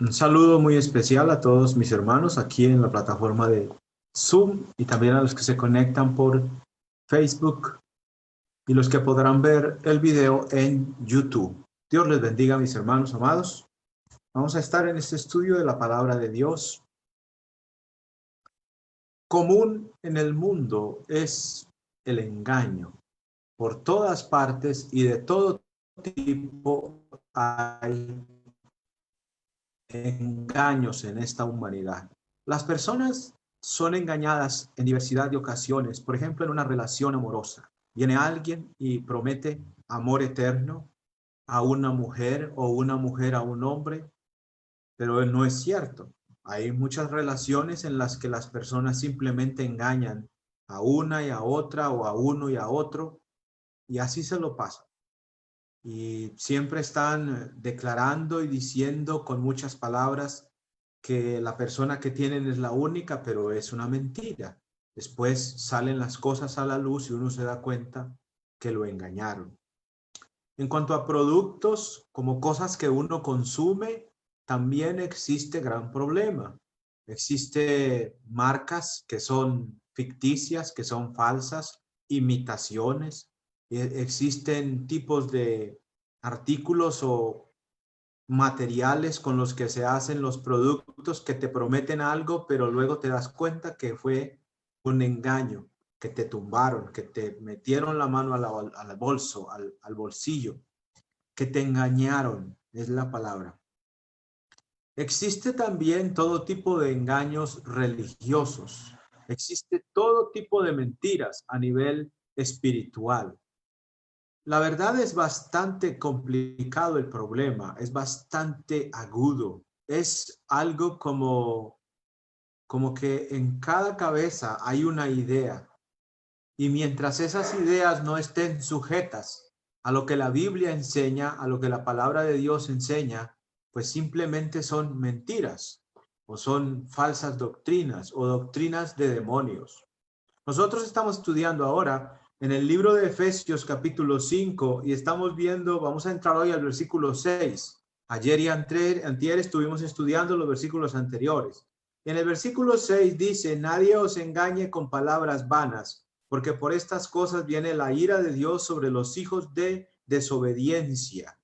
Un saludo muy especial a todos mis hermanos aquí en la plataforma de Zoom y también a los que se conectan por Facebook y los que podrán ver el video en YouTube. Dios les bendiga, mis hermanos amados. Vamos a estar en este estudio de la palabra de Dios. Común en el mundo es el engaño. Por todas partes y de todo tipo hay engaños en esta humanidad. Las personas son engañadas en diversidad de ocasiones. Por ejemplo, en una relación amorosa. Viene alguien y promete amor eterno a una mujer o una mujer a un hombre, pero no es cierto. Hay muchas relaciones en las que las personas simplemente engañan a una y a otra o a uno y a otro y así se lo pasan. Y siempre están declarando y diciendo con muchas palabras que la persona que tienen es la única, pero es una mentira. Después salen las cosas a la luz y uno se da cuenta que lo engañaron. En cuanto a productos, como cosas que uno consume, también existe gran problema. Existe marcas que son ficticias, que son falsas, imitaciones. Existen tipos de artículos o materiales con los que se hacen los productos que te prometen algo, pero luego te das cuenta que fue un engaño, que te tumbaron, que te metieron la mano al bolso, al bolsillo, que te engañaron, es la palabra. Existe también todo tipo de engaños religiosos. Existe todo tipo de mentiras a nivel espiritual. La verdad es bastante complicado el problema, es bastante agudo. Es algo como que en cada cabeza hay una idea y mientras esas ideas no estén sujetas a lo que la Biblia enseña, a lo que la palabra de Dios enseña, pues simplemente son mentiras o son falsas doctrinas o doctrinas de demonios. Nosotros estamos estudiando ahora en el libro de Efesios capítulo 5 y estamos viendo, vamos a entrar hoy al versículo 6. Ayer y antier estuvimos estudiando los versículos anteriores. En el versículo 6 dice, nadie os engañe con palabras vanas, porque por estas cosas viene la ira de Dios sobre los hijos de desobediencia.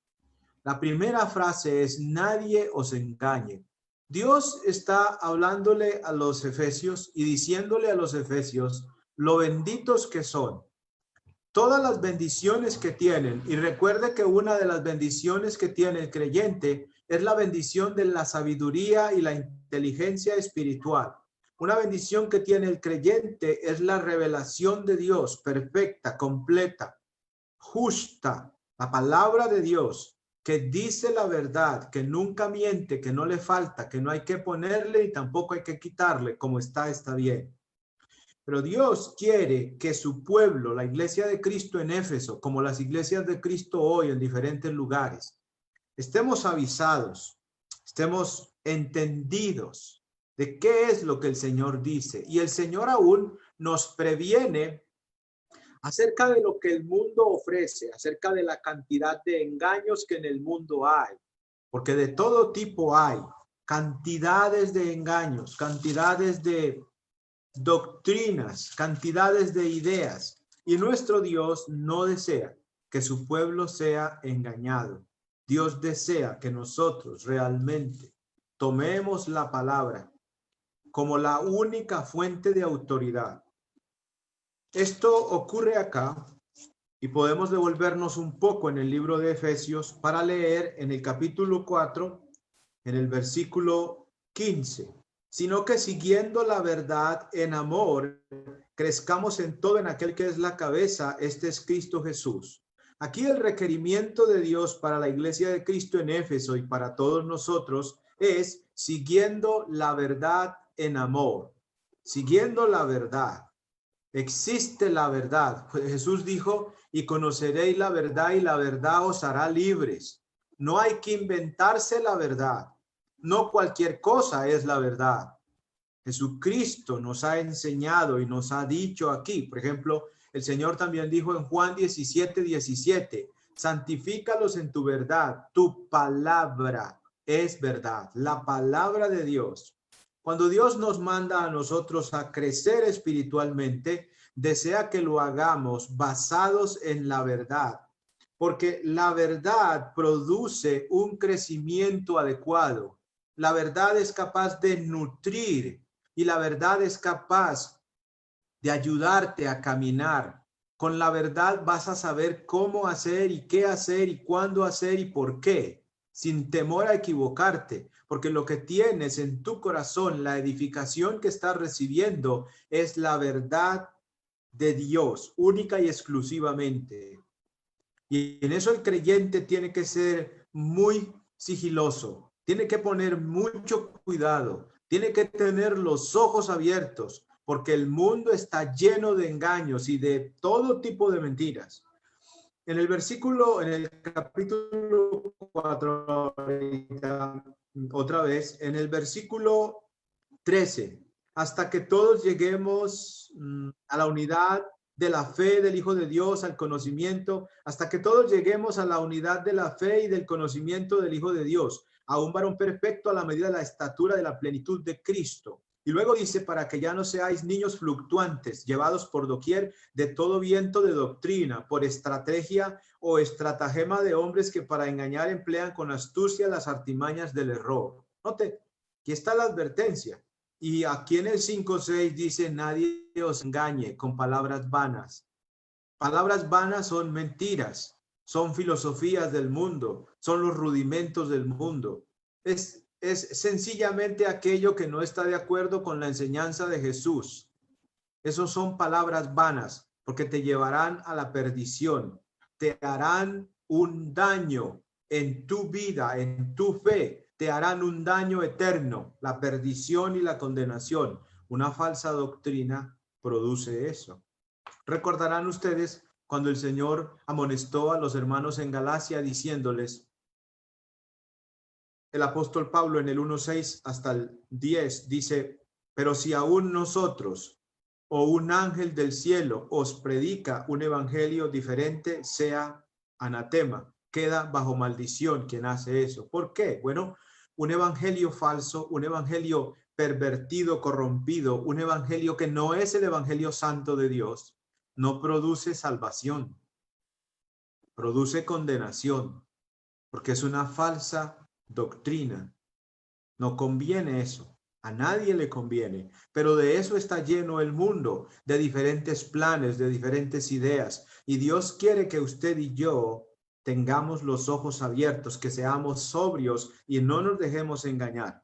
La primera frase es, nadie os engañe. Dios está hablándole a los efesios y diciéndole a los efesios lo benditos que son, todas las bendiciones que tienen. Y recuerde que una de las bendiciones que tiene el creyente es la bendición de la sabiduría y la inteligencia espiritual. Una bendición que tiene el creyente es la revelación de Dios perfecta, completa, justa, la palabra de Dios que dice la verdad, que nunca miente, que no le falta, que no hay que ponerle y tampoco hay que quitarle, como está bien. Pero Dios quiere que su pueblo, la iglesia de Cristo en Éfeso, como las iglesias de Cristo hoy en diferentes lugares, estemos avisados, estemos entendidos de qué es lo que el Señor dice. Y el Señor aún nos previene acerca de lo que el mundo ofrece, acerca de la cantidad de engaños que en el mundo hay, porque de todo tipo hay, cantidades de engaños, cantidades de doctrinas, cantidades de ideas, y nuestro Dios no desea que su pueblo sea engañado. Dios desea que nosotros realmente tomemos la palabra como la única fuente de autoridad. Esto ocurre acá y podemos devolvernos un poco en el libro de Efesios para leer en el capítulo 4, en el versículo 15. Sino que siguiendo la verdad en amor, crezcamos en todo en aquel que es la cabeza, este es Cristo Jesús. Aquí el requerimiento de Dios para la iglesia de Cristo en Éfeso y para todos nosotros es siguiendo la verdad en amor, siguiendo la verdad. Existe la verdad. Jesús dijo, y conoceréis la verdad y la verdad os hará libres. No hay que inventarse la verdad. No cualquier cosa es la verdad. Jesucristo nos ha enseñado y nos ha dicho aquí, por ejemplo, el Señor también dijo en Juan 17:17, santifícalos en tu verdad, tu palabra es verdad, la palabra de Dios. Cuando Dios nos manda a nosotros a crecer espiritualmente, desea que lo hagamos basados en la verdad, porque la verdad produce un crecimiento adecuado. La verdad es capaz de nutrir y la verdad es capaz de ayudarte a caminar. Con la verdad vas a saber cómo hacer y qué hacer y cuándo hacer y por qué, sin temor a equivocarte, porque lo que tienes en tu corazón, la edificación que estás recibiendo, es la verdad de Dios, única y exclusivamente. Y en eso el creyente tiene que ser muy sigiloso, tiene que poner mucho cuidado, tiene que tener los ojos abiertos, porque el mundo está lleno de engaños y de todo tipo de mentiras. En el capítulo 4, otra vez, en el versículo 13, hasta que todos lleguemos a la unidad de la fe del Hijo de Dios, al conocimiento, hasta que todos lleguemos a la unidad de la fe y del conocimiento del Hijo de Dios, a un varón perfecto a la medida de la estatura de la plenitud de Cristo. Y luego dice, para que ya no seáis niños fluctuantes, llevados por doquier de todo viento de doctrina, por estrategia o estratagema de hombres que para engañar emplean con astucia las artimañas del error. Note, aquí está la advertencia. Y aquí en el 5:6 dice, nadie os engañe con palabras vanas. Palabras vanas son mentiras, son filosofías del mundo, son los rudimentos del mundo. Es sencillamente aquello que no está de acuerdo con la enseñanza de Jesús. Esos son palabras vanas, porque te llevarán a la perdición, te harán un daño en tu vida, en tu fe, te harán un daño eterno, la perdición y la condenación. Una falsa doctrina produce eso. Recordarán ustedes cuando el Señor amonestó a los hermanos en Galacia diciéndoles, el apóstol Pablo en el 1:6 hasta el 10 dice, pero si aún nosotros o un ángel del cielo os predica un evangelio diferente, sea anatema, queda bajo maldición quien hace eso. ¿Por qué? Bueno, un evangelio falso, un evangelio pervertido, corrompido, un evangelio que no es el evangelio santo de Dios, no produce salvación, produce condenación, porque es una falsa doctrina. No conviene eso. A nadie le conviene, pero de eso está lleno el mundo, de diferentes planes, de diferentes ideas. Y Dios quiere que usted y yo tengamos los ojos abiertos, que seamos sobrios y no nos dejemos engañar.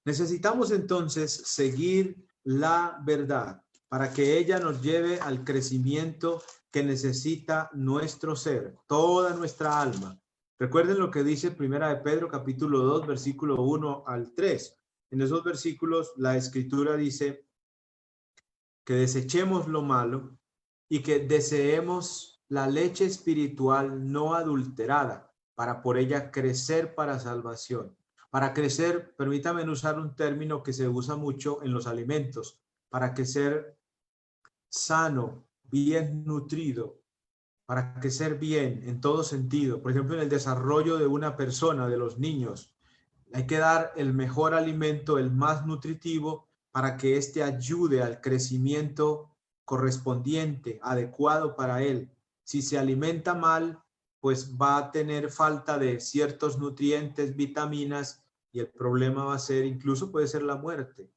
Necesitamos entonces seguir la verdad para que ella nos lleve al crecimiento que necesita nuestro ser, toda nuestra alma. Recuerden lo que dice Primera de Pedro, capítulo 2, versículo 1 al 3. En esos versículos la escritura dice que desechemos lo malo y que deseemos la leche espiritual no adulterada para por ella crecer para salvación. Para crecer, permítame usar un término que se usa mucho en los alimentos, para crecer sano, bien nutrido, para crecer bien en todo sentido. Por ejemplo, en el desarrollo de una persona, de los niños, hay que dar el mejor alimento, el más nutritivo, para que éste ayude al crecimiento correspondiente, adecuado para él. Si se alimenta mal, pues va a tener falta de ciertos nutrientes, vitaminas, y el problema va a ser, incluso puede ser la muerte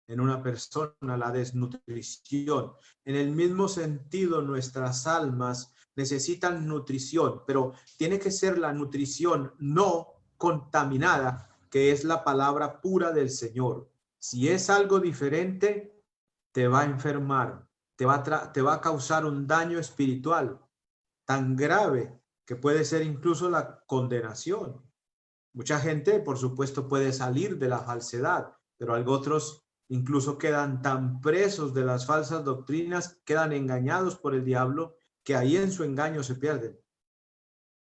en una persona, la desnutrición. En el mismo sentido, nuestras almas necesitan nutrición, pero tiene que ser la nutrición no contaminada, que es la palabra pura del Señor. Si es algo diferente, te va a enfermar, te va a causar un daño espiritual tan grave que puede ser incluso la condenación. Mucha gente, por supuesto, puede salir de la falsedad, pero algo otros incluso quedan tan presos de las falsas doctrinas, quedan engañados por el diablo, que ahí en su engaño se pierden.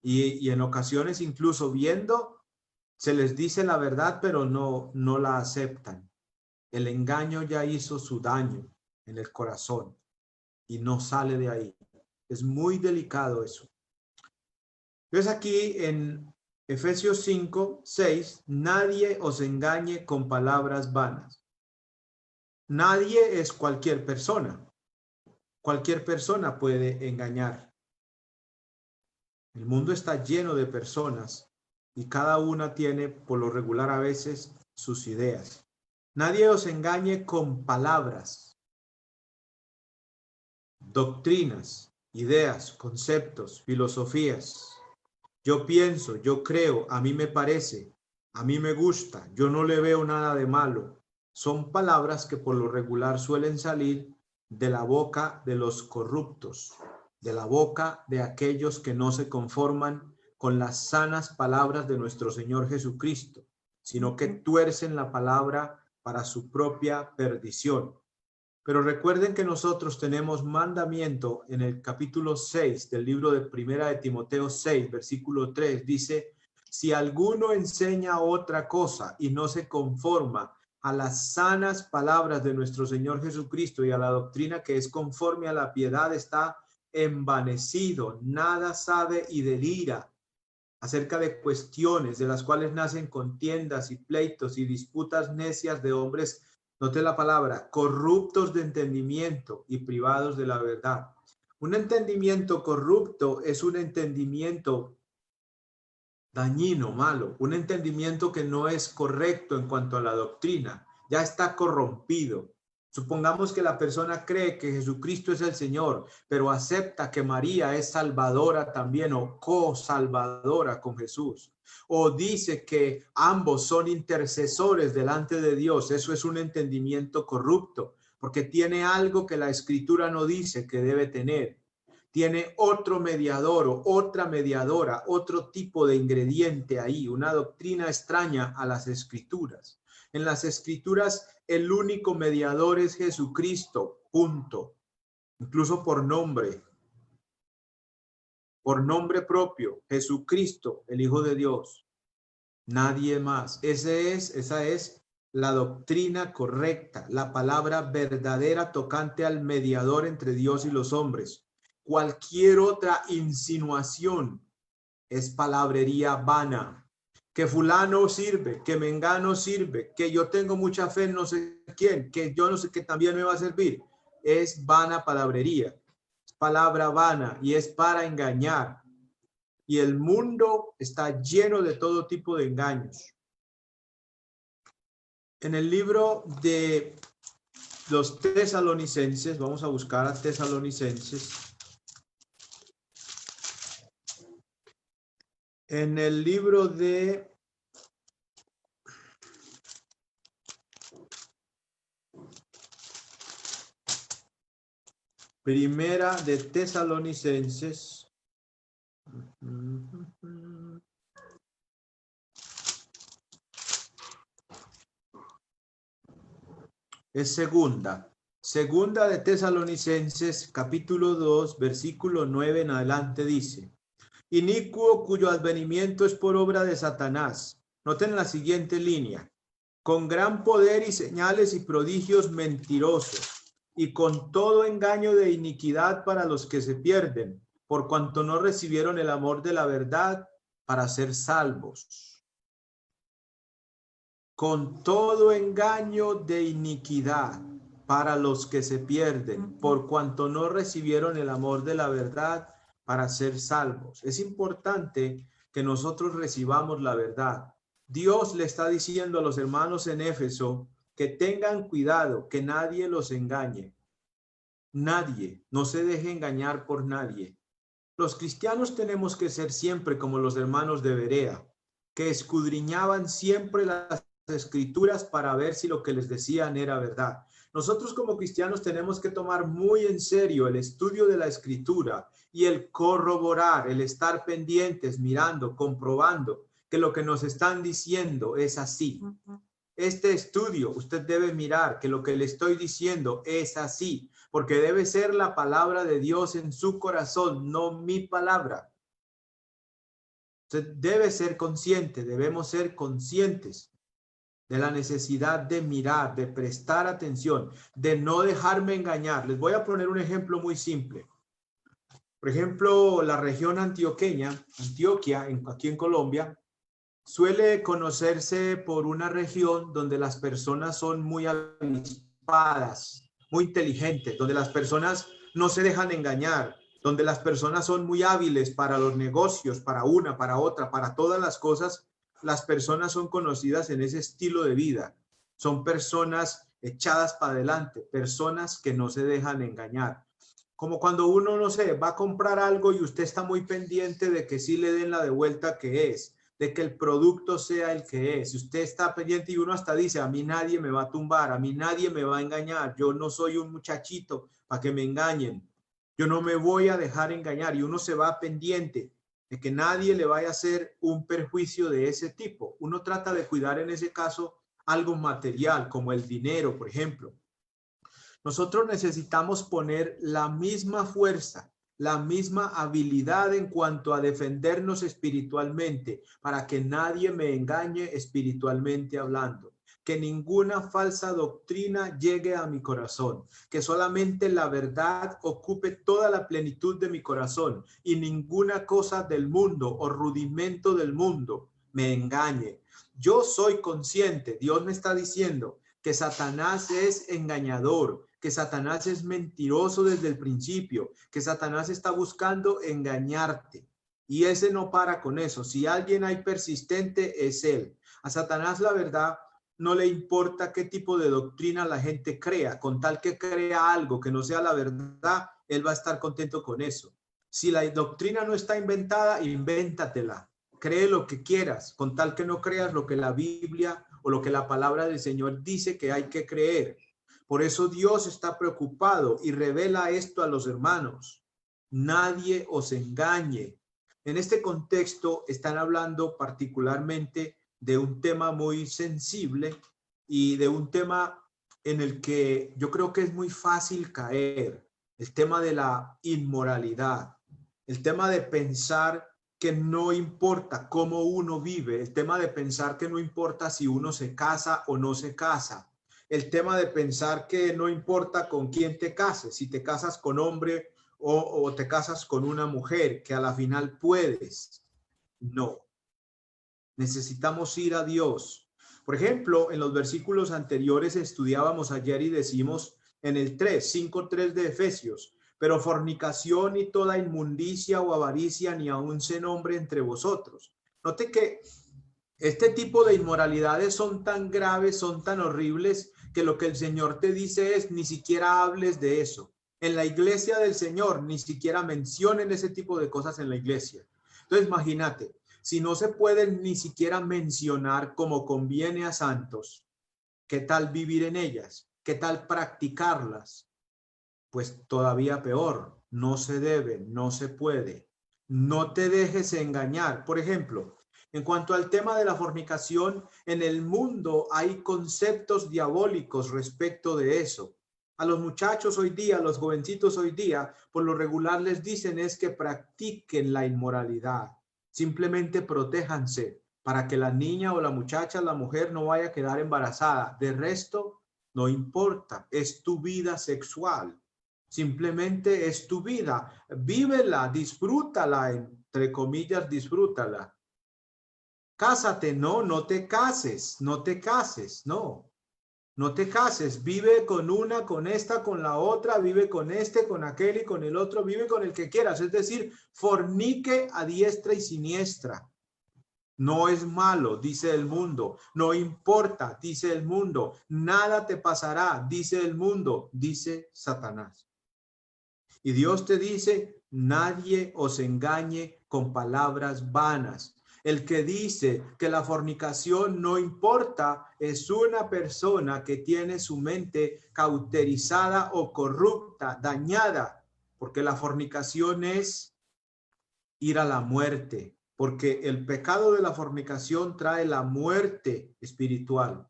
Y en ocasiones incluso viendo, se les dice la verdad, pero no la aceptan. El engaño ya hizo su daño en el corazón y no sale de ahí. Es muy delicado eso. Entonces aquí en Efesios 5, 6, nadie os engañe con palabras vanas. Nadie es cualquier persona. Cualquier persona puede engañar. El mundo está lleno de personas y cada una tiene, por lo regular a veces, sus ideas. Nadie os engañe con palabras, doctrinas, ideas, conceptos, filosofías. Yo pienso, yo creo, a mí me parece, a mí me gusta, yo no le veo nada de malo. Son palabras que por lo regular suelen salir de la boca de los corruptos, de la boca de aquellos que no se conforman con las sanas palabras de nuestro Señor Jesucristo, sino que tuercen la palabra para su propia perdición. Pero recuerden que nosotros tenemos mandamiento en el capítulo 6 del libro de Primera de Timoteo 6, versículo 3, dice, si alguno enseña otra cosa y no se conforma a las sanas palabras de nuestro Señor Jesucristo y a la doctrina que es conforme a la piedad, está envanecido, nada sabe y delira acerca de cuestiones de las cuales nacen contiendas y pleitos y disputas necias de hombres, note la palabra, corruptos de entendimiento y privados de la verdad. Un entendimiento corrupto es un entendimiento dañino, malo, un entendimiento que no es correcto en cuanto a la doctrina, ya está corrompido. Supongamos que la persona cree que Jesucristo es el Señor, pero acepta que María es salvadora también o co-salvadora con Jesús. O dice que ambos son intercesores delante de Dios. Eso es un entendimiento corrupto, porque tiene algo que la Escritura no dice que debe tener. Tiene otro mediador o otra mediadora, otro tipo de ingrediente ahí, una doctrina extraña a las Escrituras. En las Escrituras, el único mediador es Jesucristo, punto. Incluso por nombre propio, Jesucristo, el Hijo de Dios. Nadie más. Esa es la doctrina correcta, la palabra verdadera tocante al mediador entre Dios y los hombres. Cualquier otra insinuación es palabrería vana. Que fulano sirve, que mengano sirve, que yo tengo mucha fe en no sé quién, que yo no sé qué también me va a servir. Es vana palabrería, es palabra vana y es para engañar. Y el mundo está lleno de todo tipo de engaños. En el libro de los Tesalonicenses, vamos a buscar a Tesalonicenses. En el libro de Primera de Tesalonicenses. Es segunda de Tesalonicenses, capítulo 2, versículo 9 en adelante dice, inicuo cuyo advenimiento es por obra de Satanás. Noten la siguiente línea, con gran poder y señales y prodigios mentirosos, y con todo engaño de iniquidad para los que se pierden, por cuanto no recibieron el amor de la verdad para ser salvos. Con todo engaño de iniquidad para los que se pierden, por cuanto no recibieron el amor de la verdad para ser salvos. Es importante que nosotros recibamos la verdad. Dios le está diciendo a los hermanos en Éfeso que tengan cuidado, que nadie los engañe. Nadie, no se deje engañar por nadie. Los cristianos tenemos que ser siempre como los hermanos de Berea, que escudriñaban siempre las Escrituras para ver si lo que les decían era verdad. Nosotros como cristianos tenemos que tomar muy en serio el estudio de la Escritura y el corroborar, el estar pendientes, mirando, comprobando que lo que nos están diciendo es así. Este estudio, usted debe mirar que lo que le estoy diciendo es así, porque debe ser la palabra de Dios en su corazón, no mi palabra. Usted debe ser consciente, debemos ser conscientes de la necesidad de mirar, de prestar atención, de no dejarme engañar. Les voy a poner un ejemplo muy simple. Por ejemplo, la región antioqueña, Antioquia, aquí en Colombia, suele conocerse por una región donde las personas son muy avispadas, muy inteligentes, donde las personas no se dejan engañar, donde las personas son muy hábiles para los negocios, para una, para otra, para todas las cosas. Las personas son conocidas en ese estilo de vida. Son personas echadas para adelante, personas que no se dejan engañar. Como cuando uno, no sé, va a comprar algo y usted está muy pendiente de que sí le den la de vuelta que es, de que el producto sea el que es. Si usted está pendiente y uno hasta dice, a mí nadie me va a tumbar, a mí nadie me va a engañar, yo no soy un muchachito para que me engañen, yo no me voy a dejar engañar, y uno se va pendiente de que nadie le vaya a hacer un perjuicio de ese tipo. Uno trata de cuidar en ese caso algo material, como el dinero, por ejemplo. Nosotros necesitamos poner la misma fuerza, la misma habilidad en cuanto a defendernos espiritualmente, para que nadie me engañe espiritualmente hablando. Que ninguna falsa doctrina llegue a mi corazón, que solamente la verdad ocupe toda la plenitud de mi corazón y ninguna cosa del mundo o rudimento del mundo me engañe. Yo soy consciente, Dios me está diciendo que Satanás es engañador, que Satanás es mentiroso desde el principio, que Satanás está buscando engañarte. Y ese no para con eso. Si alguien hay persistente, es él. A Satanás, la verdad, no le importa qué tipo de doctrina la gente crea, con tal que crea algo que no sea la verdad, él va a estar contento con eso. Si la doctrina no está inventada, invéntatela. Cree lo que quieras, con tal que no creas lo que la Biblia o lo que la palabra del Señor dice que hay que creer. Por eso Dios está preocupado y revela esto a los hermanos. Nadie os engañe. En este contexto están hablando particularmente de un tema muy sensible y de un tema en el que yo creo que es muy fácil caer. El tema de la inmoralidad, el tema de pensar que no importa cómo uno vive, el tema de pensar que no importa si uno se casa o no se casa, el tema de pensar que no importa con quién te cases, si te casas con hombre o te casas con una mujer, que a la final puedes. No, necesitamos ir a Dios. Por ejemplo, en los versículos anteriores estudiábamos ayer y decimos en el 5:3 de Efesios, pero fornicación y toda inmundicia o avaricia ni aun se nombre entre vosotros. Note que este tipo de inmoralidades son tan graves, son tan horribles, que lo que el Señor te dice es, ni siquiera hables de eso. En la iglesia del Señor, ni siquiera mencionen ese tipo de cosas en la iglesia. Entonces, imagínate, si no se pueden ni siquiera mencionar como conviene a santos, ¿qué tal vivir en ellas? ¿Qué tal practicarlas? Pues todavía peor, no se debe, no se puede. No te dejes engañar. Por ejemplo, en cuanto al tema de la fornicación, en el mundo hay conceptos diabólicos respecto de eso. A los muchachos hoy día, a los jovencitos hoy día, por lo regular les dicen es que practiquen la inmoralidad. Simplemente protéjanse para que la niña o la muchacha, la mujer no vaya a quedar embarazada. De resto, no importa, es tu vida sexual. Simplemente es tu vida. Vívela, disfrútala, entre comillas, disfrútala. Cásate, no, no te cases, no te cases, no. No te cases, vive con una, con esta, con la otra, vive con este, con aquel y con el otro, vive con el que quieras. Es decir, fornique a diestra y siniestra. No es malo, dice el mundo. No importa, dice el mundo. Nada te pasará, dice el mundo, dice Satanás. Y Dios te dice, nadie os engañe con palabras vanas. El que dice que la fornicación no importa es una persona que tiene su mente cauterizada o corrupta, dañada, porque la fornicación es ir a la muerte, porque el pecado de la fornicación trae la muerte espiritual.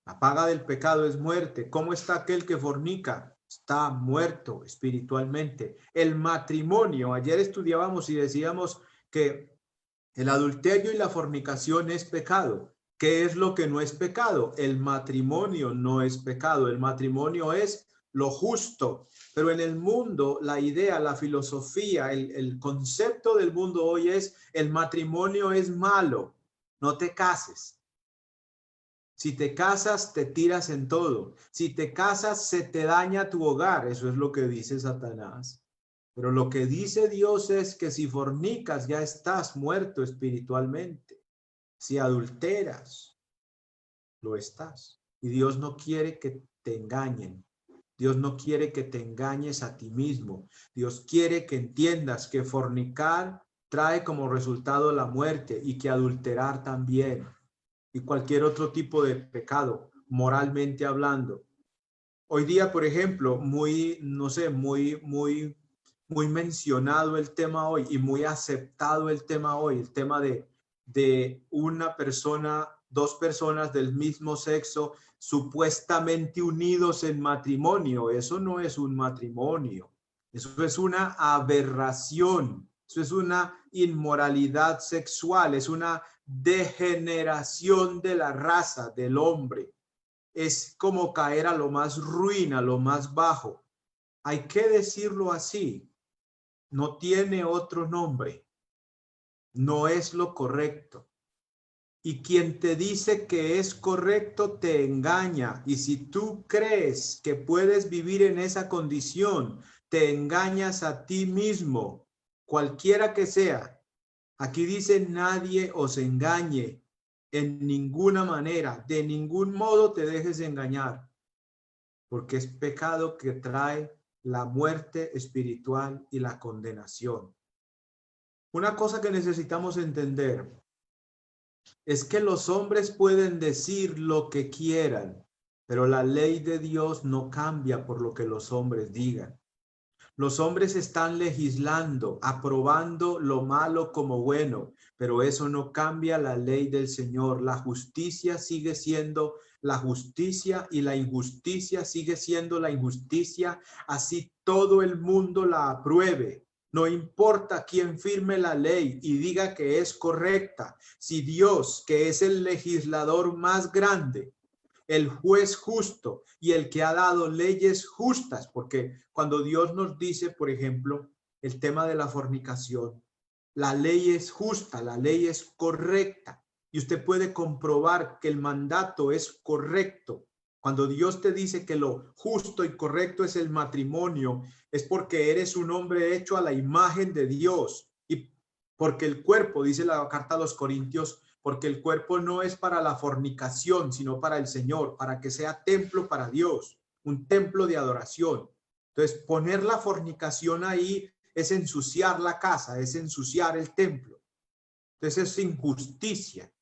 La paga del pecado es muerte. ¿Cómo está aquel que fornica? Está muerto espiritualmente. El matrimonio, ayer estudiábamos y decíamos que el adulterio y la fornicación es pecado. ¿Qué es lo que no es pecado? El matrimonio no es pecado. El matrimonio es lo justo. Pero en el mundo, la idea, la filosofía, el concepto del mundo hoy es: el matrimonio es malo, no te cases. Si te casas, te tiras en todo. Si te casas, se te daña tu hogar. Eso es lo que dice Satanás. Pero lo que dice Dios es que si fornicas, ya estás muerto espiritualmente. Si adulteras, lo estás. Y Dios no quiere que te engañen. Dios no quiere que te engañes a ti mismo. Dios quiere que entiendas que fornicar trae como resultado la muerte, y que adulterar también, y cualquier otro tipo de pecado, moralmente hablando. Hoy día, por ejemplo, muy mencionado el tema hoy, y muy aceptado el tema hoy, el tema de una persona, dos personas del mismo sexo supuestamente unidos en matrimonio. Eso no es un matrimonio, eso es una aberración, eso es una inmoralidad sexual, es una degeneración de la raza del hombre. Es como caer a lo más ruin, a lo más bajo. Hay que decirlo así. No tiene otro nombre. No es lo correcto. Y quien te dice que es correcto te engaña. Y si tú crees que puedes vivir en esa condición, te engañas a ti mismo, cualquiera que sea. Aquí dice: nadie os engañe en ninguna manera, de ningún modo te dejes engañar, porque es pecado que trae la muerte espiritual y la condenación. Una cosa que necesitamos entender es que los hombres pueden decir lo que quieran, pero la ley de Dios no cambia por lo que los hombres digan. Los hombres están legislando, aprobando lo malo como bueno, pero eso no cambia la ley del Señor. La justicia sigue siendo la justicia, y la injusticia sigue siendo la injusticia, así todo el mundo la apruebe. No importa quién firme la ley y diga que es correcta, si Dios, que es el legislador más grande, el juez justo y el que ha dado leyes justas, porque cuando Dios nos dice, por ejemplo, el tema de la fornicación, la ley es justa, la ley es correcta, y usted puede comprobar que el mandato es correcto. Cuando Dios te dice que lo justo y correcto es el matrimonio, es porque eres un hombre hecho a la imagen de Dios, y porque el cuerpo, dice la carta a los Corintios, porque el cuerpo no es para la fornicación, sino para el Señor, para que sea templo para Dios, un templo de adoración. Entonces, poner la fornicación ahí es ensuciar la casa, es ensuciar el templo. Entonces, es injusticia.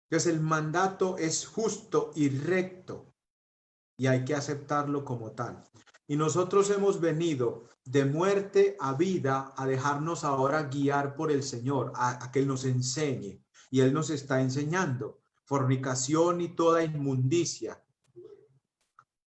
Entonces, el mandato es justo y recto, y hay que aceptarlo como tal. Y nosotros hemos venido de muerte a vida a dejarnos ahora guiar por el Señor, a que Él nos enseñe. Y Él nos está enseñando fornicación y toda inmundicia.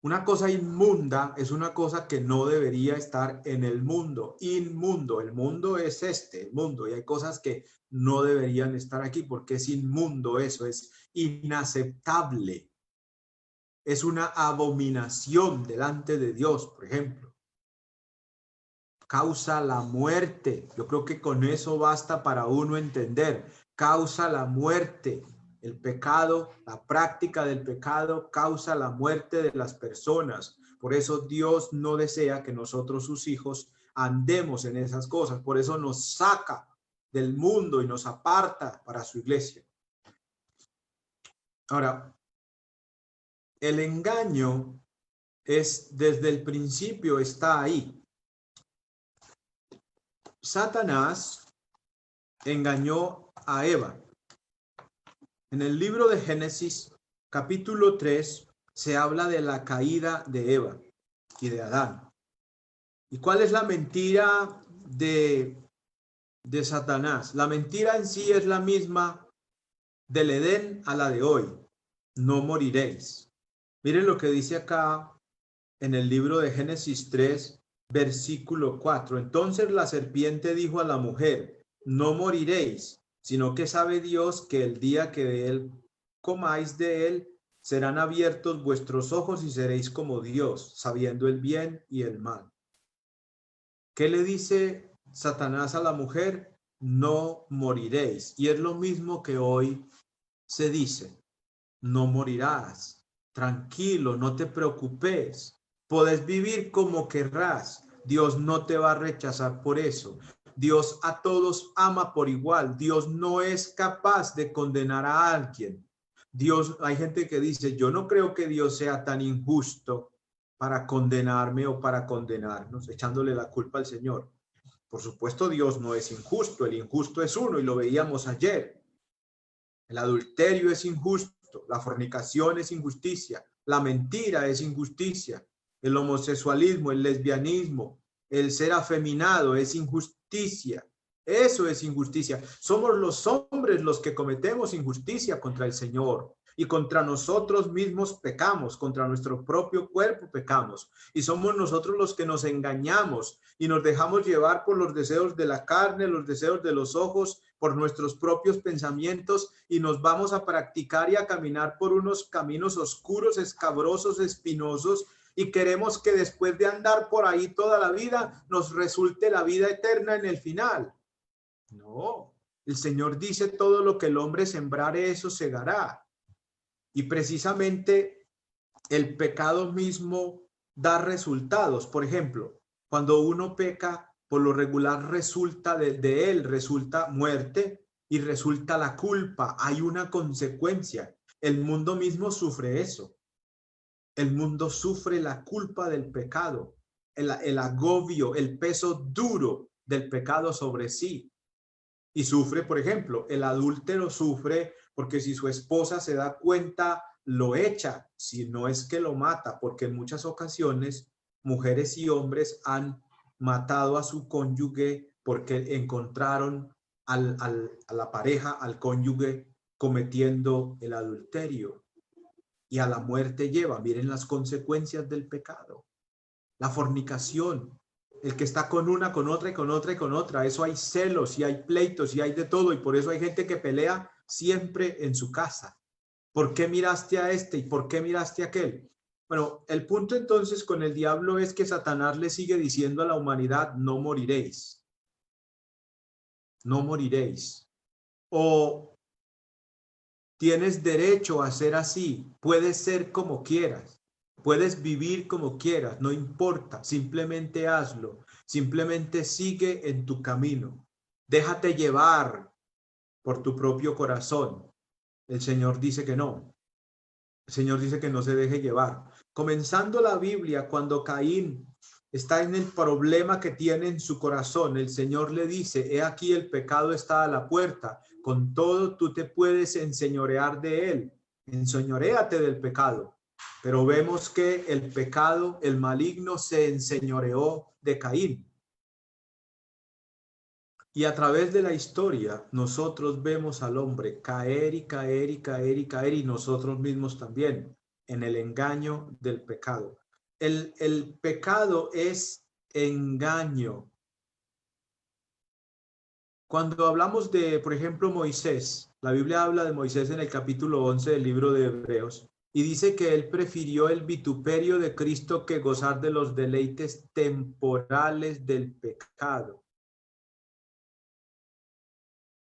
Una cosa inmunda es una cosa que no debería estar en el mundo. Inmundo, el mundo es el mundo, y hay cosas que no deberían estar aquí porque es inmundo, eso es inaceptable. Es una abominación delante de Dios, por ejemplo. Causa la muerte. Yo creo que con eso basta para uno entender. Causa la muerte. El pecado, la práctica del pecado causa la muerte de las personas. Por eso Dios no desea que nosotros, sus hijos, andemos en esas cosas. Por eso nos saca del mundo y nos aparta para su iglesia. Ahora, el engaño es desde el principio, está ahí. Satanás engañó a Eva. En el libro de Génesis, capítulo 3, se habla de la caída de Eva y de Adán. ¿Y cuál es la mentira de Satanás? La mentira en sí es la misma del Edén a la de hoy. No moriréis. Miren lo que dice acá en el libro de Génesis 3, versículo 4. Entonces la serpiente dijo a la mujer: no moriréis, sino que sabe Dios que el día que de él comáis de él, serán abiertos vuestros ojos y seréis como Dios, sabiendo el bien y el mal. ¿Qué le dice Satanás a la mujer? No moriréis. Y es lo mismo que hoy se dice. No morirás. Tranquilo, no te preocupes. Puedes vivir como querrás. Dios no te va a rechazar por eso. Dios a todos ama por igual. Dios no es capaz de condenar a alguien. Dios, hay gente que dice, yo no creo que Dios sea tan injusto para condenarme o para condenarnos, echándole la culpa al Señor. Por supuesto, Dios no es injusto. El injusto es uno y lo veíamos ayer. El adulterio es injusto, la fornicación es injusticia, la mentira es injusticia, el homosexualismo, el lesbianismo, el ser afeminado es injusticia. Eso es injusticia. Somos los hombres los que cometemos injusticia contra el Señor y contra nosotros mismos pecamos, contra nuestro propio cuerpo pecamos. Y somos nosotros los que nos engañamos y nos dejamos llevar por los deseos de la carne, los deseos de los ojos, por nuestros propios pensamientos y nos vamos a practicar y a caminar por unos caminos oscuros, escabrosos, espinosos y queremos que después de andar por ahí toda la vida nos resulte la vida eterna en el final. No, el Señor dice todo lo que el hombre sembrare, eso segará. Y precisamente el pecado mismo da resultados. Por ejemplo, cuando uno peca, por lo regular resulta de él, resulta muerte y resulta la culpa. Hay una consecuencia. El mundo mismo sufre eso. El mundo sufre la culpa del pecado, el agobio, el peso duro del pecado sobre sí. Y sufre, por ejemplo, el adúltero sufre porque si su esposa se da cuenta, lo echa, si no es que lo mata, porque en muchas ocasiones mujeres y hombres han matado a su cónyuge porque encontraron a la pareja, al cónyuge, cometiendo el adulterio. Y a la muerte lleva. Miren las consecuencias del pecado. La fornicación, el que está con una, con otra y con otra y con otra. Eso hay celos y hay pleitos y hay de todo. Y por eso hay gente que pelea siempre en su casa. ¿Por qué miraste a este y por qué miraste a aquel? Bueno, el punto entonces con el diablo es que Satanás le sigue diciendo a la humanidad, no moriréis. No moriréis. O tienes derecho a ser así. Puedes ser como quieras. Puedes vivir como quieras. No importa. Simplemente hazlo. Simplemente sigue en tu camino. Déjate llevar por tu propio corazón. El Señor dice que no. El Señor dice que no se deje llevar. Comenzando la Biblia, cuando Caín está en el problema que tiene en su corazón, el Señor le dice, he aquí el pecado está a la puerta, con todo tú te puedes enseñorear de él, enseñoréate del pecado. Pero vemos que el pecado, el maligno, se enseñoreó de Caín. Y a través de la historia, nosotros vemos al hombre caer y caer y caer y caer, y nosotros mismos también, en el engaño del pecado. El pecado es engaño. Cuando hablamos de, por ejemplo, Moisés, la Biblia habla de Moisés en el capítulo 11 del libro de Hebreos, y dice que él prefirió el vituperio de Cristo que gozar de los deleites temporales del pecado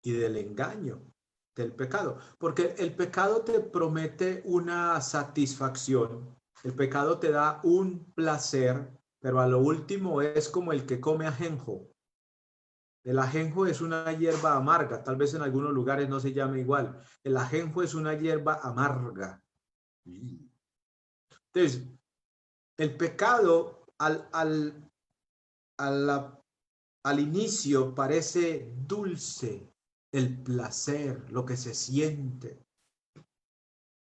y del engaño del pecado, porque el pecado te promete una satisfacción, el pecado te da un placer, pero a lo último es como el que come ajenjo. El ajenjo es una hierba amarga, tal vez en algunos lugares no se llame igual. El ajenjo es una hierba amarga. Entonces, el pecado al inicio parece dulce, el placer, lo que se siente,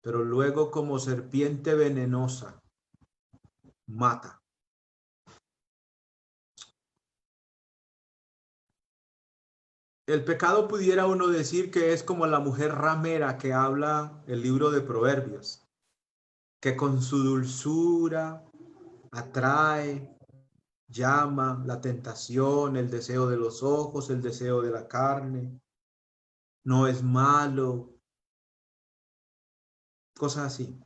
pero luego como serpiente venenosa, mata. El pecado pudiera uno decir que es como la mujer ramera que habla el libro de Proverbios, que con su dulzura atrae, llama la tentación, el deseo de los ojos, el deseo de la carne, no es malo, cosas así.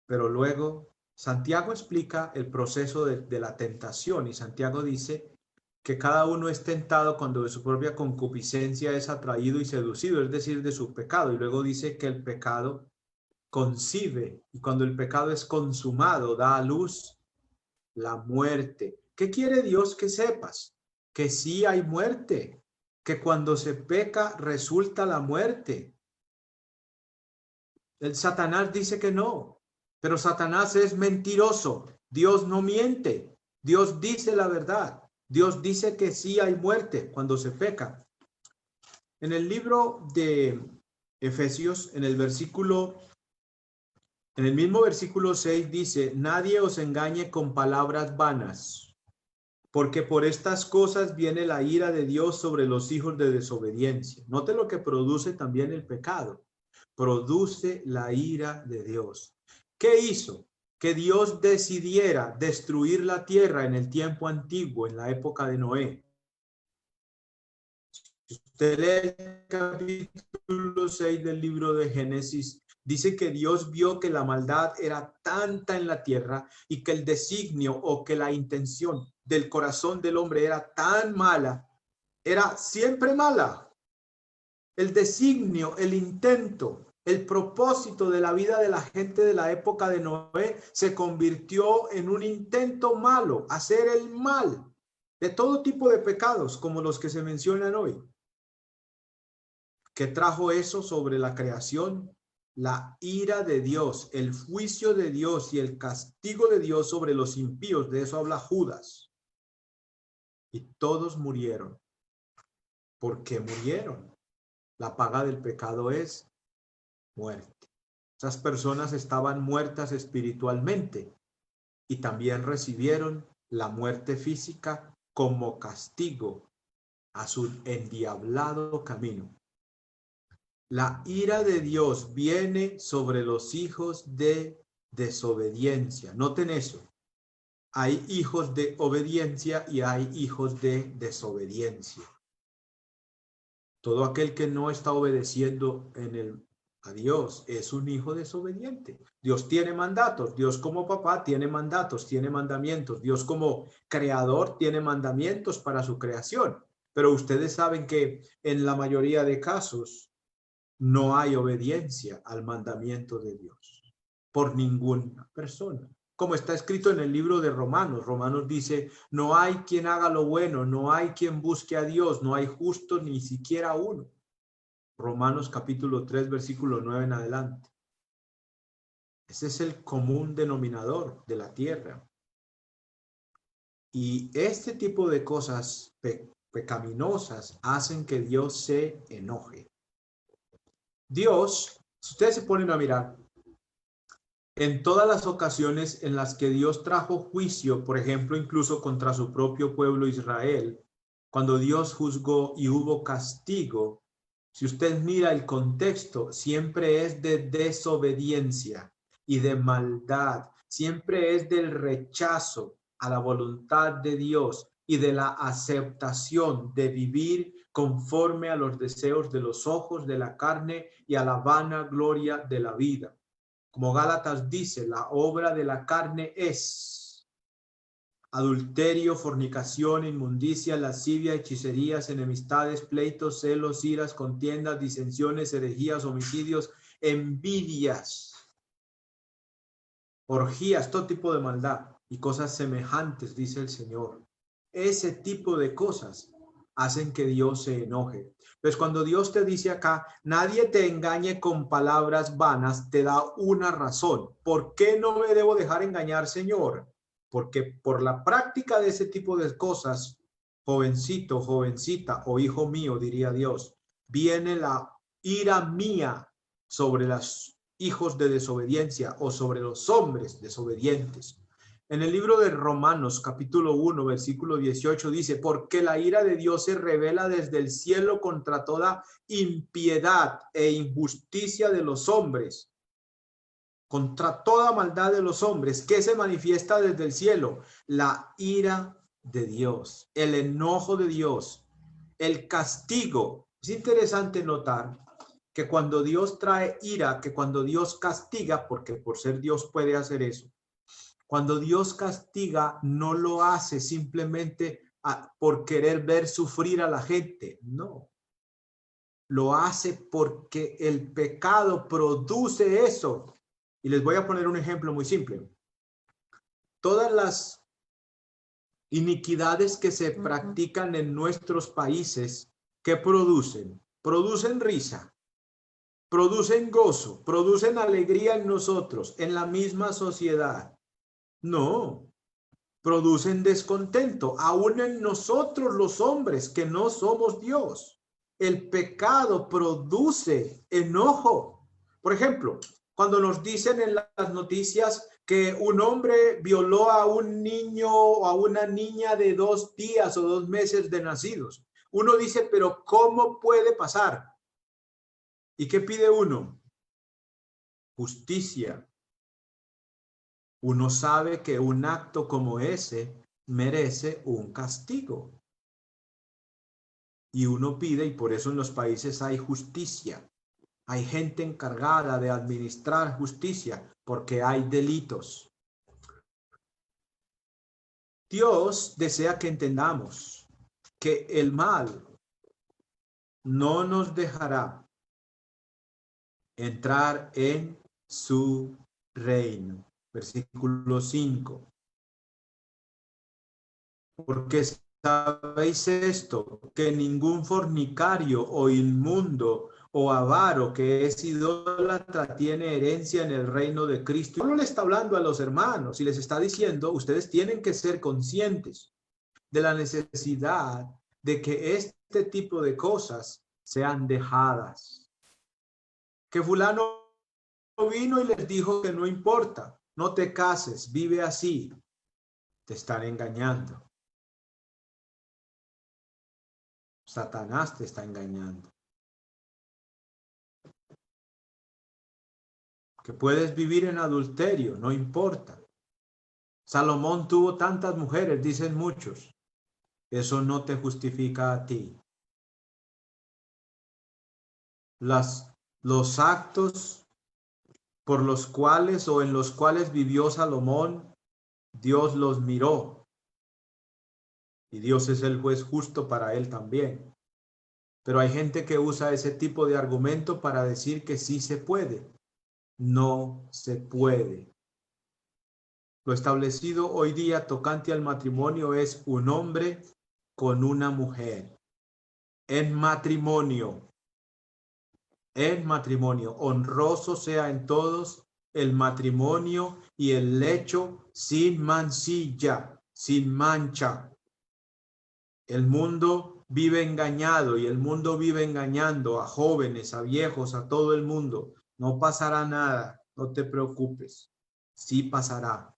Pero luego Santiago explica el proceso de la tentación y Santiago dice que cada uno es tentado cuando de su propia concupiscencia es atraído y seducido, es decir, de su pecado. Y luego dice que el pecado concibe y cuando el pecado es consumado da a luz la muerte. ¿Qué quiere Dios que sepas? Que sí hay muerte, que cuando se peca resulta la muerte. El Satanás dice que no, pero Satanás es mentiroso. Dios no miente. Dios dice la verdad. Dios dice que sí hay muerte cuando se peca. En el libro de Efesios, en el mismo versículo 6 dice, nadie os engañe con palabras vanas, porque por estas cosas viene la ira de Dios sobre los hijos de desobediencia. Note lo que produce también el pecado. Produce la ira de Dios. ¿Qué hizo? Que Dios decidiera destruir la tierra en el tiempo antiguo, en la época de Noé. Si usted lee el capítulo 6 del libro de Génesis, dice que Dios vio que la maldad era tanta en la tierra y que el designio o que la intención del corazón del hombre era tan mala, era siempre mala. El designio, el intento, el propósito de la vida de la gente de la época de Noé se convirtió en un intento malo, hacer el mal de todo tipo de pecados como los que se mencionan hoy. ¿Qué trajo eso sobre la creación? La ira de Dios, el juicio de Dios y el castigo de Dios sobre los impíos. De eso habla Judas. Y todos murieron. ¿Por qué murieron? La paga del pecado es muerte. Esas personas estaban muertas espiritualmente y también recibieron la muerte física como castigo a su endiablado camino. La ira de Dios viene sobre los hijos de desobediencia. Noten eso. Hay hijos de obediencia y hay hijos de desobediencia. Todo aquel que no está obedeciendo a Dios es un hijo desobediente. Dios tiene mandatos. Dios como papá tiene mandatos, tiene mandamientos. Dios como creador tiene mandamientos para su creación. Pero ustedes saben que en la mayoría de casos no hay obediencia al mandamiento de Dios por ninguna persona. Como está escrito en el libro de Romanos. Romanos dice, no hay quien haga lo bueno, no hay quien busque a Dios, no hay justo ni siquiera uno. Romanos capítulo 3, versículo 9 en adelante. Ese es el común denominador de la tierra. Y este tipo de cosas pecaminosas hacen que Dios se enoje. Dios, si ustedes se ponen a mirar, en todas las ocasiones en las que Dios trajo juicio, por ejemplo, incluso contra su propio pueblo Israel, cuando Dios juzgó y hubo castigo, si usted mira el contexto, siempre es de desobediencia y de maldad, siempre es del rechazo a la voluntad de Dios y de la aceptación de vivir conforme a los deseos de los ojos, de la carne y a la vana gloria de la vida. Como Gálatas dice, la obra de la carne es adulterio, fornicación, inmundicia, lascivia, hechicerías, enemistades, pleitos, celos, iras, contiendas, disensiones, herejías, homicidios, envidias, orgías, todo tipo de maldad y cosas semejantes, dice el Señor. Ese tipo de cosas hacen que Dios se enoje. Pues cuando Dios te dice acá, nadie te engañe con palabras vanas, te da una razón. ¿Por qué no me debo dejar engañar, Señor? Porque por la práctica de ese tipo de cosas, jovencito, jovencita o hijo mío, diría Dios, viene la ira mía sobre los hijos de desobediencia o sobre los hombres desobedientes. En el libro de Romanos, capítulo 1, versículo 18, dice, porque la ira de Dios se revela desde el cielo contra toda impiedad e injusticia de los hombres, contra toda maldad de los hombres, que se manifiesta desde el cielo, la ira de Dios, el enojo de Dios, el castigo. Es interesante notar que cuando Dios trae ira, que cuando Dios castiga, porque por ser Dios puede hacer eso, cuando Dios castiga no lo hace simplemente por querer ver sufrir a la gente, no. Lo hace porque el pecado produce eso. Y les voy a poner un ejemplo muy simple. Todas las iniquidades que se practican en nuestros países, ¿qué producen? Producen risa, producen gozo, producen alegría en nosotros, en la misma sociedad. No, producen descontento, aún en nosotros los hombres que no somos Dios. El pecado produce enojo. Por ejemplo, cuando nos dicen en las noticias que un hombre violó a un niño o a una niña de 2 días o 2 meses de nacidos, uno dice, pero ¿cómo puede pasar? ¿Y qué pide uno? Justicia. Uno sabe que un acto como ese merece un castigo. Y uno pide, y por eso en los países hay justicia. Hay gente encargada de administrar justicia porque hay delitos. Dios desea que entendamos que el mal no nos dejará entrar en su reino. Versículo 5. Porque sabéis esto, que ningún fornicario o inmundo o avaro que es idólatra tiene herencia en el reino de Cristo. Pablo le está hablando a los hermanos y les está diciendo, ustedes tienen que ser conscientes de la necesidad de que este tipo de cosas sean dejadas. Que fulano vino y les dijo que no importa, no te cases, vive así. Te están engañando. Satanás te está engañando. Que puedes vivir en adulterio, no importa. Salomón tuvo tantas mujeres, dicen muchos. Eso no te justifica a ti. Los actos por los cuales o en los cuales vivió Salomón, Dios los miró. Y Dios es el juez justo para él también. Pero hay gente que usa ese tipo de argumento para decir que sí se puede. No se puede. Lo establecido hoy día tocante al matrimonio es un hombre con una mujer. En matrimonio. En matrimonio. Honroso sea en todos el matrimonio y el lecho sin mancilla, sin mancha. El mundo vive engañado y el mundo vive engañando a jóvenes, a viejos, a todo el mundo. No pasará nada, no te preocupes. Sí pasará.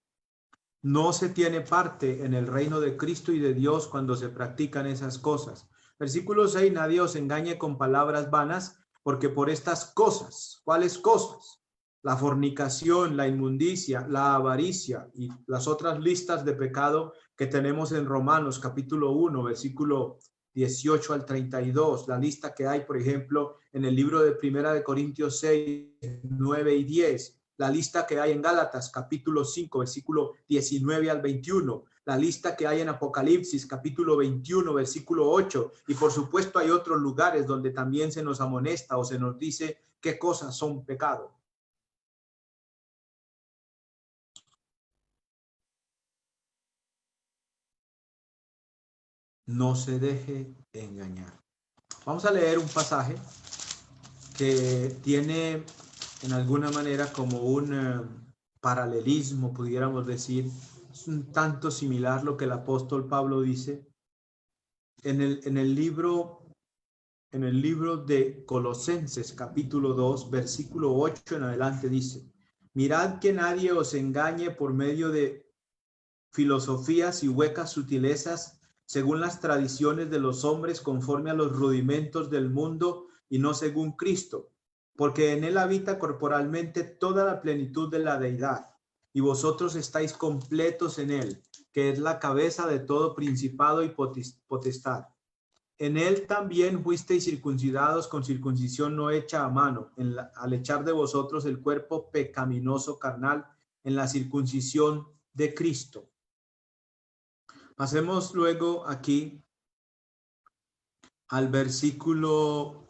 No se tiene parte en el reino de Cristo y de Dios cuando se practican esas cosas. Versículo 6, nadie os engañe con palabras vanas, porque por estas cosas, ¿cuáles cosas? La fornicación, la inmundicia, la avaricia y las otras listas de pecado que tenemos en Romanos capítulo 1, versículo 18 al 32, la lista que hay, por ejemplo, en el libro de Primera de Corintios 6, 9 y 10, la lista que hay en Gálatas capítulo 5, versículo 19 al 21, la lista que hay en Apocalipsis capítulo 21, versículo 8, y por supuesto hay otros lugares donde también se nos amonesta o se nos dice qué cosas son pecado. No se deje engañar. Vamos a leer un pasaje que tiene en alguna manera como un paralelismo, pudiéramos decir. Es un tanto similar lo que el apóstol Pablo dice en el libro de Colosenses capítulo 2, versículo 8 en adelante dice: mirad que nadie os engañe por medio de filosofías y huecas sutilezas, según las tradiciones de los hombres, conforme a los rudimentos del mundo y no según Cristo, porque en él habita corporalmente toda la plenitud de la deidad, y vosotros estáis completos en él, que es la cabeza de todo principado y potestad. En él también fuisteis circuncidados con circuncisión no hecha a mano, al echar de vosotros el cuerpo pecaminoso carnal en la circuncisión de Cristo. Pasemos luego aquí al versículo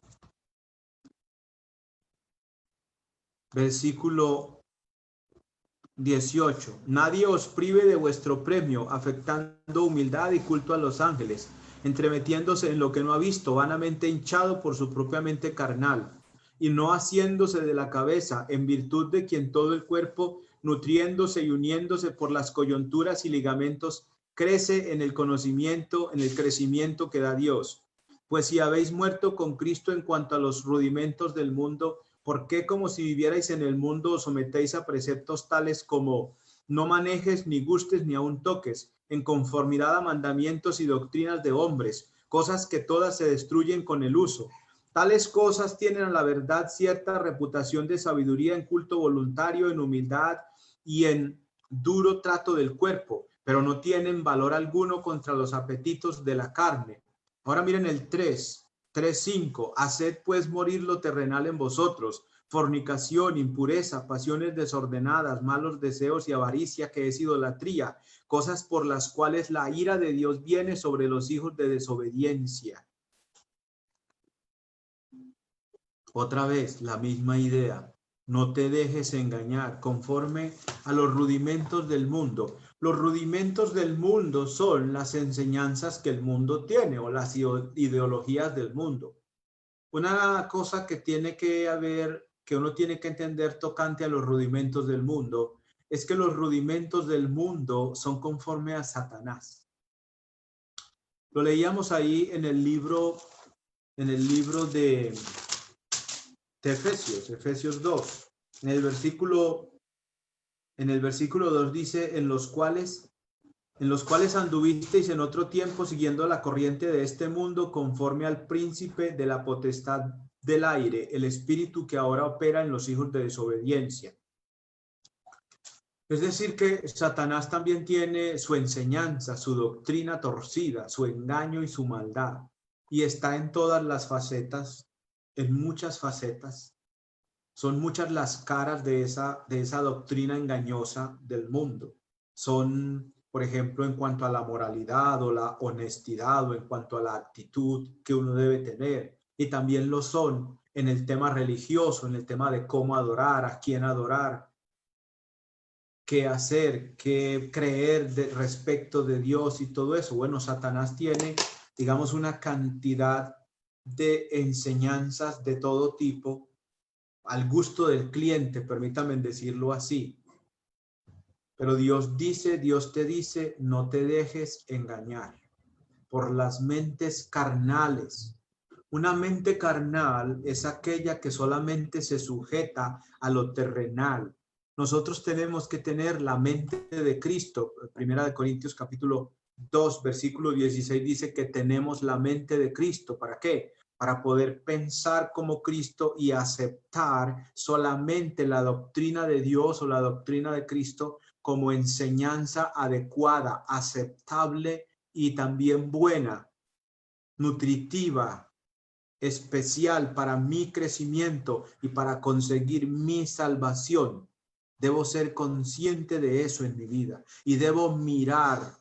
18. Nadie os prive de vuestro premio, afectando humildad y culto a los ángeles, entremetiéndose en lo que no ha visto, vanamente hinchado por su propia mente carnal, y no haciéndose de la cabeza, en virtud de quien todo el cuerpo, nutriéndose y uniéndose por las coyunturas y ligamentos, crece en el conocimiento, en el crecimiento que da Dios. Pues si habéis muerto con Cristo en cuanto a los rudimentos del mundo, ¿por qué, como si vivierais en el mundo, os sometéis a preceptos tales como no manejes, ni gustes, ni aun toques, en conformidad a mandamientos y doctrinas de hombres, cosas que todas se destruyen con el uso? Tales cosas tienen a la verdad cierta reputación de sabiduría en culto voluntario, en humildad y en duro trato del cuerpo, pero no tienen valor alguno contra los apetitos de la carne. Ahora miren el 3:5. Haced pues morir lo terrenal en vosotros: fornicación, impureza, pasiones desordenadas, malos deseos y avaricia, que es idolatría, cosas por las cuales la ira de Dios viene sobre los hijos de desobediencia. Otra vez, la misma idea. No te dejes engañar conforme a los rudimentos del mundo. Los rudimentos del mundo son las enseñanzas que el mundo tiene o las ideologías del mundo. Una cosa que tiene que haber, que uno tiene que entender tocante a los rudimentos del mundo, es que los rudimentos del mundo son conforme a Satanás. Lo leíamos ahí en el libro de Efesios 2. En el versículo 2 dice, en los cuales anduvisteis en otro tiempo siguiendo la corriente de este mundo, conforme al príncipe de la potestad del aire, el espíritu que ahora opera en los hijos de desobediencia. Es decir, que Satanás también tiene su enseñanza, su doctrina torcida, su engaño y su maldad, y está en todas las facetas, en muchas facetas. Son muchas las caras de esa doctrina engañosa del mundo. Son, por ejemplo, en cuanto a la moralidad o la honestidad, o en cuanto a la actitud que uno debe tener. Y también lo son en el tema religioso, en el tema de cómo adorar, a quién adorar, qué hacer, qué creer respecto de Dios y todo eso. Bueno, Satanás tiene, digamos, una cantidad de enseñanzas de todo tipo al gusto del cliente, permítanme decirlo así. Pero Dios te dice, no te dejes engañar por las mentes carnales. Una mente carnal es aquella que solamente se sujeta a lo terrenal. Nosotros tenemos que tener la mente de Cristo. Primera de Corintios capítulo 2, versículo 16 dice que tenemos la mente de Cristo. ¿Para qué? Para poder pensar como Cristo y aceptar solamente la doctrina de Dios o la doctrina de Cristo como enseñanza adecuada, aceptable y también buena, nutritiva, especial para mi crecimiento y para conseguir mi salvación. Debo ser consciente de eso en mi vida y debo mirar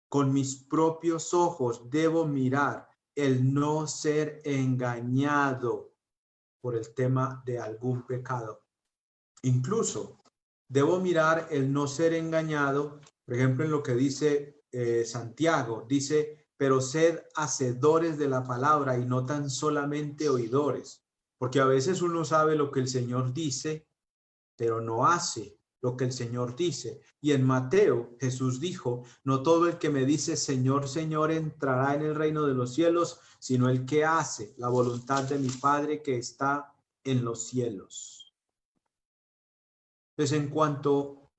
con mis propios ojos, debo mirar el no ser engañado por el tema de algún pecado. Incluso debo mirar el no ser engañado, por ejemplo, en lo que dice Santiago, dice, pero sed hacedores de la palabra y no tan solamente oidores, porque a veces uno sabe lo que el Señor dice, pero no hace lo que el Señor dice. Y en Mateo, Jesús dijo, no todo el que me dice Señor, Señor entrará en el reino de los cielos, sino el que hace la voluntad de mi Padre que está en los cielos. Entonces, en cuanto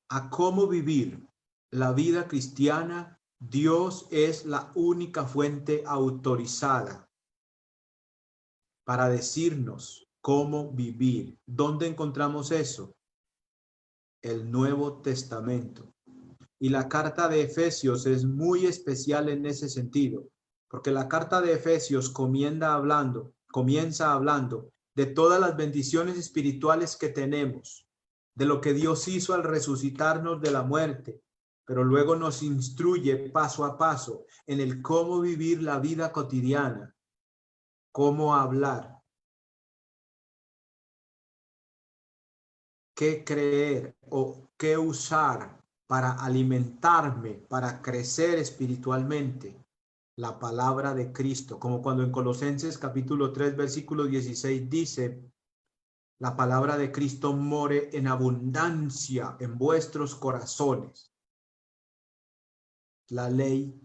a cómo vivir la vida cristiana, Dios es la única fuente autorizada para decirnos cómo vivir. ¿Dónde encontramos eso? El Nuevo Testamento. Y la carta de Efesios es muy especial en ese sentido, Porque la carta de Efesios comienza hablando de todas las bendiciones espirituales que tenemos, de lo que Dios hizo al resucitarnos de la muerte, pero luego nos instruye paso a paso en el cómo vivir la vida cotidiana, cómo hablar, qué creer o qué usar para alimentarme, para crecer espiritualmente. La palabra de Cristo, como cuando en Colosenses capítulo 3 versículo 16 dice: la palabra de Cristo more en abundancia en vuestros corazones. La ley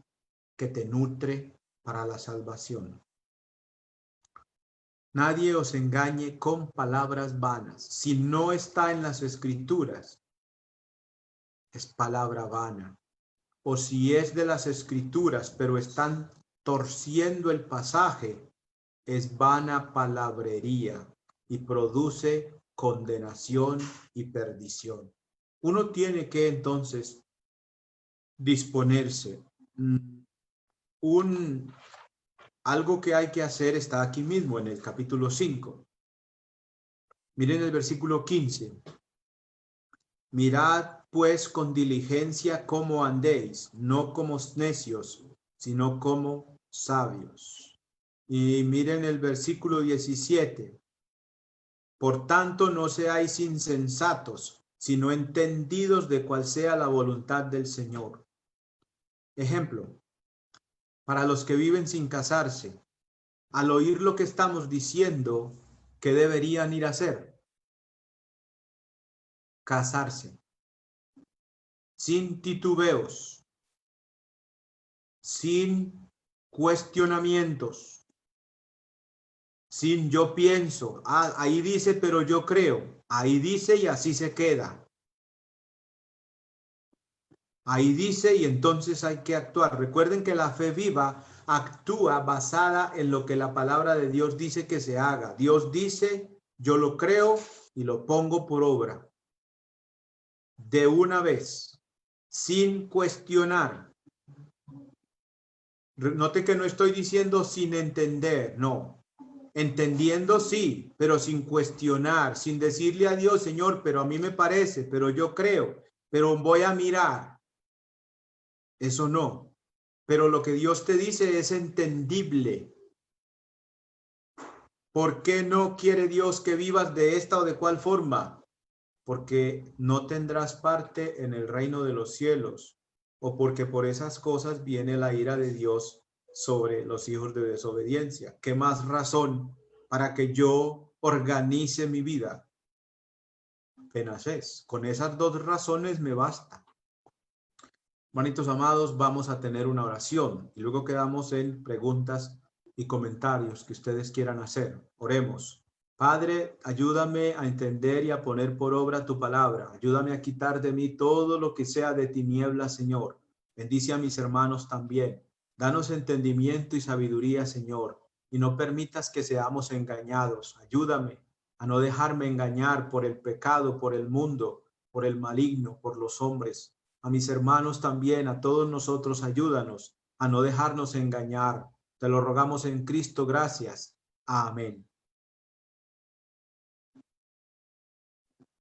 que te nutre para la salvación. Nadie os engañe con palabras vanas. Si no está en las Escrituras, es palabra vana. O si es de las Escrituras, pero están torciendo el pasaje, es vana palabrería y produce condenación y perdición. Uno tiene que entonces disponerse. Algo que hay que hacer está aquí mismo en el capítulo 5. Miren el versículo 15. Mirad pues con diligencia cómo andéis, no como necios, sino como sabios. Y miren el versículo 17. Por tanto, no seáis insensatos, sino entendidos de cuál sea la voluntad del Señor. Ejemplo, para los que viven sin casarse, al oír lo que estamos diciendo, ¿qué deberían ir a hacer? Casarse. Sin titubeos, sin cuestionamientos, sin yo pienso, ahí dice pero yo creo, ahí dice y así se queda. Ahí dice y entonces hay que actuar. Recuerden que la fe viva actúa basada en lo que la palabra de Dios dice que se haga. Dios dice, yo lo creo y lo pongo por obra. De una vez, sin cuestionar. Note que no estoy diciendo sin entender, no. Entendiendo sí, pero sin cuestionar, sin decirle a Dios, Señor, pero a mí me parece, pero yo creo, pero voy a mirar. Eso no. Pero lo que Dios te dice es entendible. ¿Por qué no quiere Dios que vivas de esta o de cual forma? Porque no tendrás parte en el reino de los cielos, o porque por esas cosas viene la ira de Dios sobre los hijos de desobediencia. ¿Qué más razón para que yo organice mi vida? Apenas es. Con esas dos razones me basta. Hermanitos amados, vamos a tener una oración y luego quedamos en preguntas y comentarios que ustedes quieran hacer. Oremos. Padre, ayúdame a entender y a poner por obra tu palabra. Ayúdame a quitar de mí todo lo que sea de tinieblas, Señor. Bendice a mis hermanos también. Danos entendimiento y sabiduría, Señor, y no permitas que seamos engañados. Ayúdame a no dejarme engañar por el pecado, por el mundo, por el maligno, por los hombres. A mis hermanos también, a todos nosotros, ayúdanos a no dejarnos engañar. Te lo rogamos en Cristo, gracias. Amén.